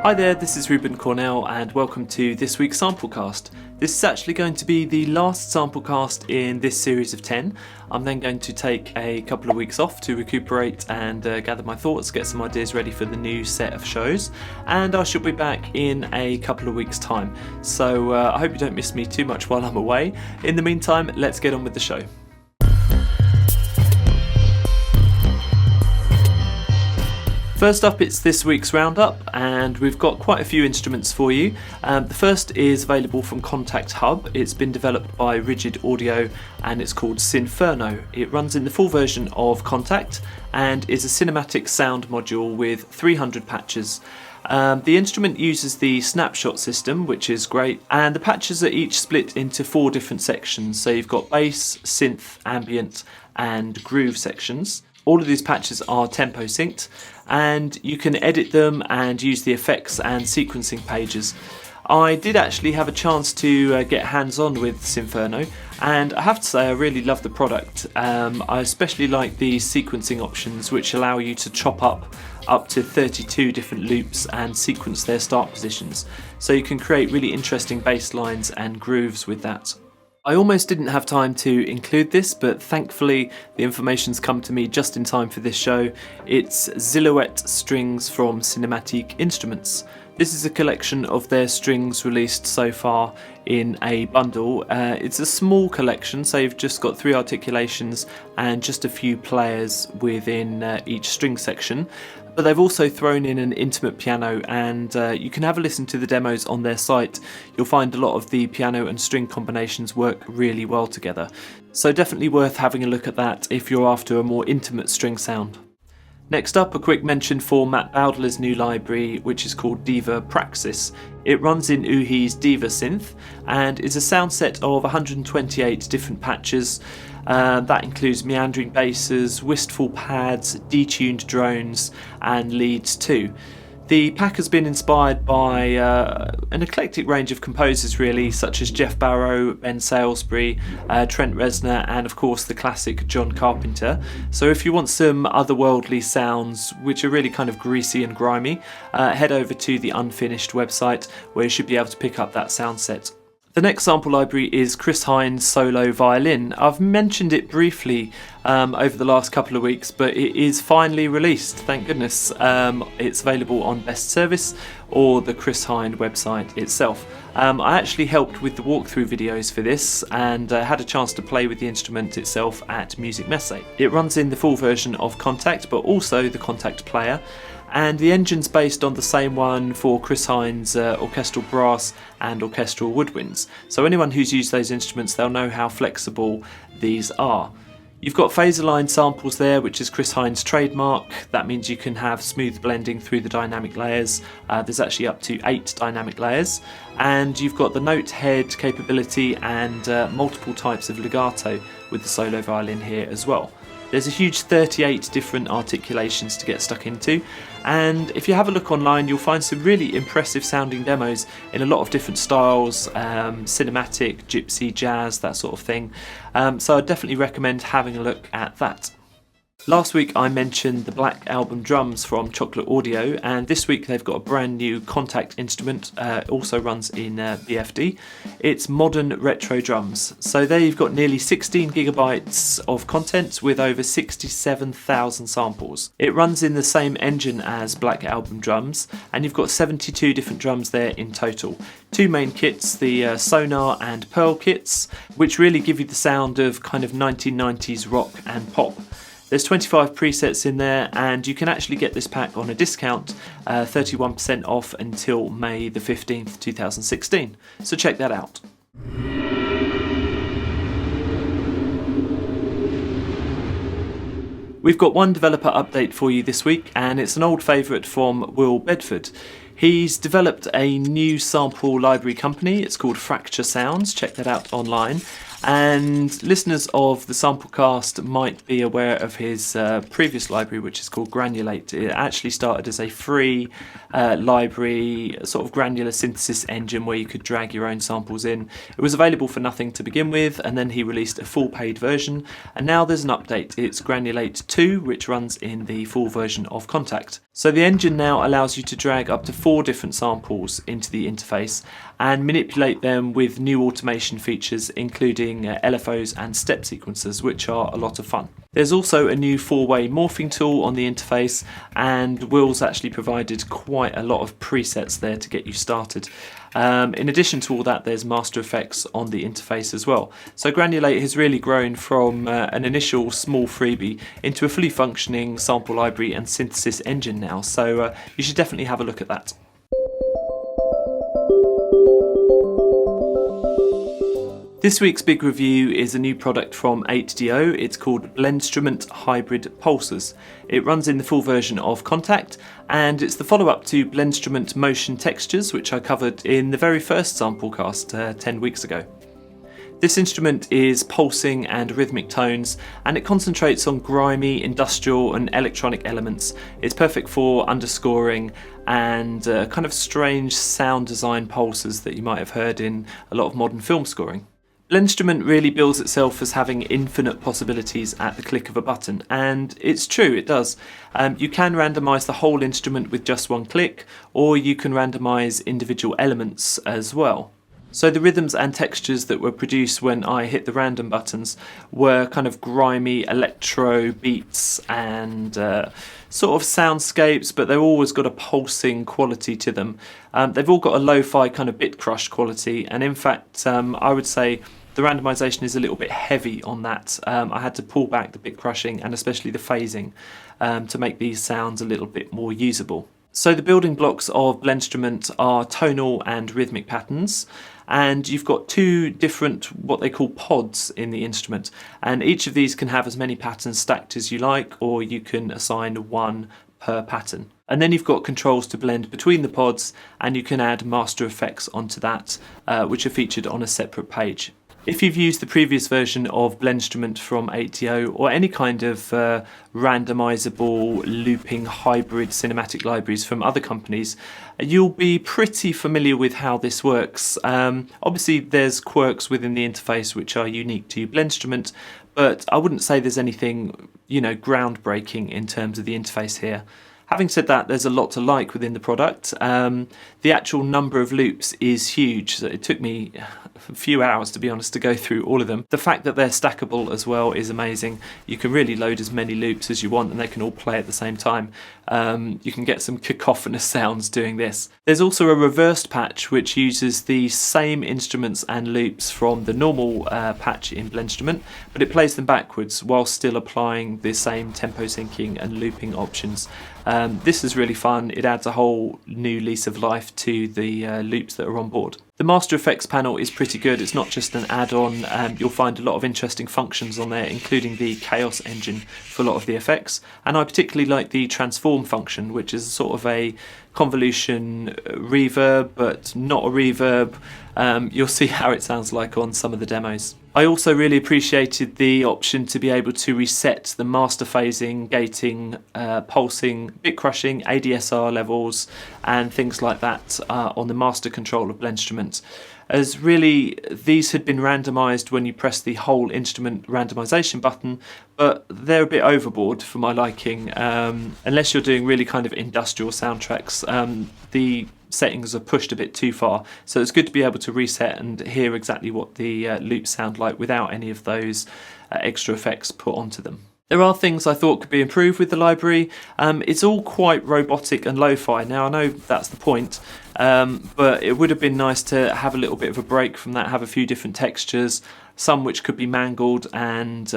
Hi there, this is Ruben Cornell and welcome to this week's Samplecast. This is actually going to be the last Samplecast in this series of 10. I'm then going to take a couple of weeks off to recuperate and gather my thoughts, get some ideas ready for the new set of shows, and I should be back in a couple of weeks' time. So I hope you don't miss me too much while I'm away. In the meantime, let's get on with the show. First up, it's this week's roundup, and we've got quite a few instruments for you. The first is available from Kontakt Hub. It's been developed by Rigid Audio and it's called Synferno. It runs in the full version of Kontakt and is a cinematic sound module with 300 patches. The instrument uses the snapshot system, which is great, and the patches are each split into 4 different sections. So you've got bass, synth, ambient and groove sections. All of these patches are tempo synced, and you can edit them and use the effects and sequencing pages. I did actually have a chance to get hands-on with Synferno, and I have to say I really love the product. I especially like the sequencing options, which allow you to chop up to 32 different loops and sequence their start positions, so you can create really interesting bass lines and grooves with that. I almost didn't have time to include this, but thankfully the information's come to me just in time for this show. It's Zilhouette strings from Cinematique Instruments. This is a collection of their strings released so far in a bundle. It's a small collection, so you've just got 3 articulations and just a few players within each string section. But they've also thrown in an intimate piano, and you can have a listen to the demos on their site. You'll find a lot of the piano and string combinations work really well together. So definitely worth having a look at that if you're after a more intimate string sound. Next up, a quick mention for Matt Bowdler's new library, which is called Diva Praxis. It runs in Uhi's Diva synth and is a sound set of 128 different patches. That includes meandering basses, wistful pads, detuned drones and leads too. The pack has been inspired by an eclectic range of composers really, such as Jeff Barrow, Ben Salisbury, Trent Reznor and of course the classic John Carpenter. So if you want some otherworldly sounds which are really kind of greasy and grimy, head over to the Unfinished website where you should be able to pick up that sound set. The next sample library is Chris Hein's solo violin. I've mentioned it briefly over the last couple of weeks, but it is finally released, thank goodness. It's available on Best Service or the Chris Hein website itself. I actually helped with the walkthrough videos for this and had a chance to play with the instrument itself at Music Messe. It runs in the full version of Kontakt, but also the Kontakt player. And the engine's based on the same one for Chris Hein's orchestral brass and orchestral woodwinds. So anyone who's used those instruments, they'll know how flexible these are. You've got phaser line samples there, which is Chris Hein's trademark. That means you can have smooth blending through the dynamic layers. There's actually up to 8 dynamic layers. And you've got the note head capability and multiple types of legato with the solo violin here as well. There's a huge 38 different articulations to get stuck into, and if you have a look online you'll find some really impressive sounding demos in a lot of different styles, cinematic, gypsy, jazz, that sort of thing. So I'd definitely recommend having a look at that. Last week I mentioned the Black Album drums from Chocolate Audio, and this week they've got a brand new Kontakt instrument, also runs in BFD. It's modern retro drums. So there you've got nearly 16 gigabytes of content with over 67,000 samples. It runs in the same engine as Black Album drums, and you've got 72 different drums there in total. 2 main kits, the Sonar and Pearl kits, which really give you the sound of kind of 1990s rock and pop. There's 25 presets in there, and you can actually get this pack on a discount, 31% off until May the 15th, 2016. So check that out. We've got one developer update for you this week, and it's an old favourite from Will Bedford. He's developed a new sample library company. It's called Fracture Sounds. Check that out online. And listeners of the Samplecast might be aware of his previous library, which is called Granulate. It actually started as a free library, sort of granular synthesis engine where you could drag your own samples in. It was available for nothing to begin with, and then he released a full paid version, and now there's an update. It's Granulate 2, which runs in the full version of Contact. So the engine now allows you to drag up to 4 different samples into the interface and manipulate them with new automation features, including LFOs and step sequencers, which are a lot of fun. There's also a new 4-way morphing tool on the interface, and Will's actually provided quite a lot of presets there to get you started. In addition to all that, there's master effects on the interface as well. So Granulate has really grown from an initial small freebie into a fully functioning sample library and synthesis engine now, so you should definitely have a look at that. This week's big review is a new product from 8DO. It's called Blendstrument Hybrid Pulsers. It runs in the full version of Contact, and it's the follow-up to Blendstrument Motion Textures, which I covered in the very first Samplecast 10 weeks ago. This instrument is pulsing and rhythmic tones, and it concentrates on grimy, industrial and electronic elements. It's perfect for underscoring and kind of strange sound design pulses that you might have heard in a lot of modern film scoring. Blendstrument really bills itself as having infinite possibilities at the click of a button, and it's true, it does. You can randomise the whole instrument with just one click, or you can randomise individual elements as well. So the rhythms and textures that were produced when I hit the random buttons were kind of grimy electro beats and sort of soundscapes, but they've always got a pulsing quality to them. They've all got a lo-fi kind of bit crush quality, and in fact I would say the randomisation is a little bit heavy on that. I had to pull back the bit crushing and especially the phasing to make these sounds a little bit more usable. So the building blocks of Blendstrument are tonal and rhythmic patterns, and you've got 2 different what they call pods in the instrument, and each of these can have as many patterns stacked as you like, or you can assign 1 per pattern. And then you've got controls to blend between the pods, and you can add master effects onto that, which are featured on a separate page. If you've used the previous version of Blendstrument from 8DO or any kind of randomisable looping hybrid cinematic libraries from other companies, you'll be pretty familiar with how this works. Obviously there's quirks within the interface which are unique to Blendstrument, but I wouldn't say there's anything, groundbreaking in terms of the interface here. Having said that, there's a lot to like within the product. The actual number of loops is huge. So it took me a few hours, to be honest, to go through all of them. The fact that they're stackable as well is amazing. You can really load as many loops as you want, and they can all play at the same time. You can get some cacophonous sounds doing this. There's also a reversed patch which uses the same instruments and loops from the normal patch in Blendstrument, but it plays them backwards while still applying the same tempo syncing and looping options. This is really fun. It adds a whole new lease of life to the loops that are on board. The Master Effects panel is pretty good. It's not just an add-on. You'll find a lot of interesting functions on there, including the Chaos engine for a lot of the effects. And I particularly like the Transform function, which is sort of a convolution reverb, but not a reverb. You'll see how it sounds like on some of the demos. I also really appreciated the option to be able to reset the master phasing, gating, pulsing, bit crushing, ADSR levels and things like that on the master control of Blendstrument, as really these had been randomised when you press the whole instrument randomisation button, but they're a bit overboard for my liking. Unless you're doing really kind of industrial soundtracks, the settings are pushed a bit too far, so it's good to be able to reset and hear exactly what the loops sound like without any of those extra effects put onto them. There are things I thought could be improved with the library. It's all quite robotic and lo-fi. Now I know that's the point, but it would have been nice to have a little bit of a break from that, have a few different textures, some which could be mangled and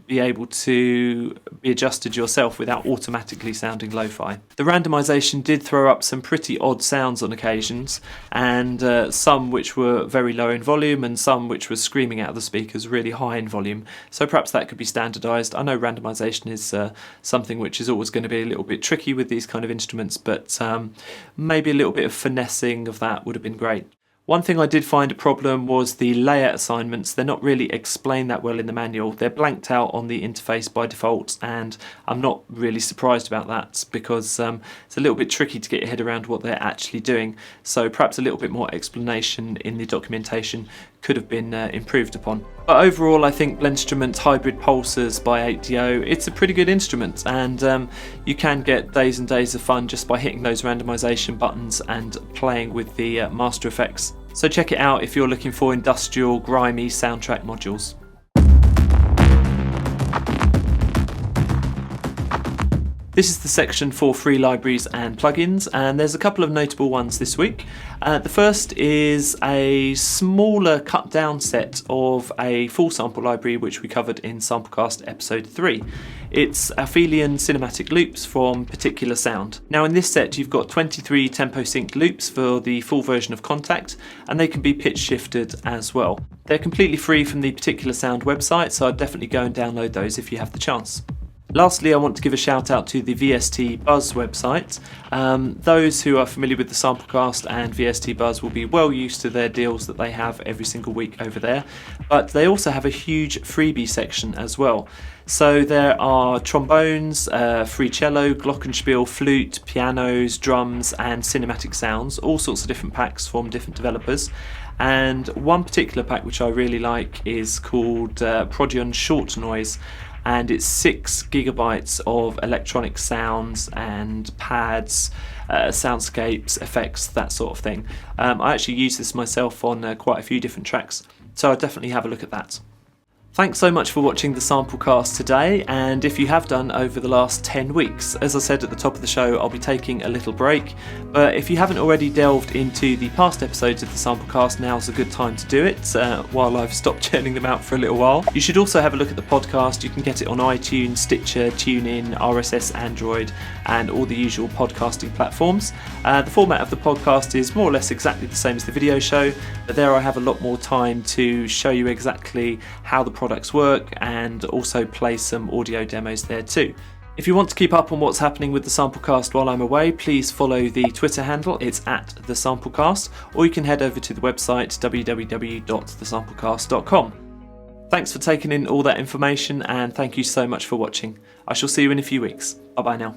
be able to be adjusted yourself without automatically sounding lo-fi. The randomisation did throw up some pretty odd sounds on occasions, and some which were very low in volume and some which were screaming out of the speakers really high in volume, so perhaps that could be standardised. I know randomisation is something which is always going to be a little bit tricky with these kind of instruments, but maybe a little bit of finessing of that would have been great. One thing I did find a problem was the layout assignments. They're not really explained that well in the manual. They're blanked out on the interface by default, and I'm not really surprised about that because it's a little bit tricky to get your head around what they're actually doing. So perhaps a little bit more explanation in the documentation could have been improved upon. But overall, I think Blendstrument's Hybrid Pulsars by 8DO, it's a pretty good instrument, and you can get days and days of fun just by hitting those randomization buttons and playing with the master effects. So check it out if you're looking for industrial, grimy soundtrack modules. This is the section for free libraries and plugins, and there's a couple of notable ones this week. The first is a smaller cut down set of a full sample library which we covered in Samplecast episode 3. It's Alphelion cinematic loops from Particular Sound. Now in this set you've got 23 tempo sync loops for the full version of Contact, and they can be pitch shifted as well. They're completely free from the Particular Sound website, so I'd definitely go and download those if you have the chance. Lastly, I want to give a shout out to the VST Buzz website. Those who are familiar with the Samplecast and VST Buzz will be well used to their deals that they have every single week over there, but they also have a huge freebie section as well. So there are trombones, free cello, glockenspiel, flute, pianos, drums and cinematic sounds, all sorts of different packs from different developers. And one particular pack which I really like is called Prodion Short Noise, and it's 6 gigabytes of electronic sounds and pads, soundscapes, effects, that sort of thing. I actually use this myself on quite a few different tracks, so I'll definitely have a look at that. Thanks so much for watching the Samplecast today, and if you have done over the last 10 weeks, as I said at the top of the show, I'll be taking a little break, but if you haven't already delved into the past episodes of the Samplecast, now's a good time to do it while I've stopped churning them out for a little while. You should also have a look at the podcast. You can get it on iTunes, Stitcher, TuneIn, RSS, Android, and all the usual podcasting platforms. The format of the podcast is more or less exactly the same as the video show, but there I have a lot more time to show you exactly how the products work and also play some audio demos there too. If you want to keep up on what's happening with the Samplecast while I'm away, please follow the Twitter handle, it's @thesamplecast, or you can head over to the website www.thesamplecast.com. Thanks for taking in all that information, and thank you so much for watching. I shall see you in a few weeks. Bye bye now.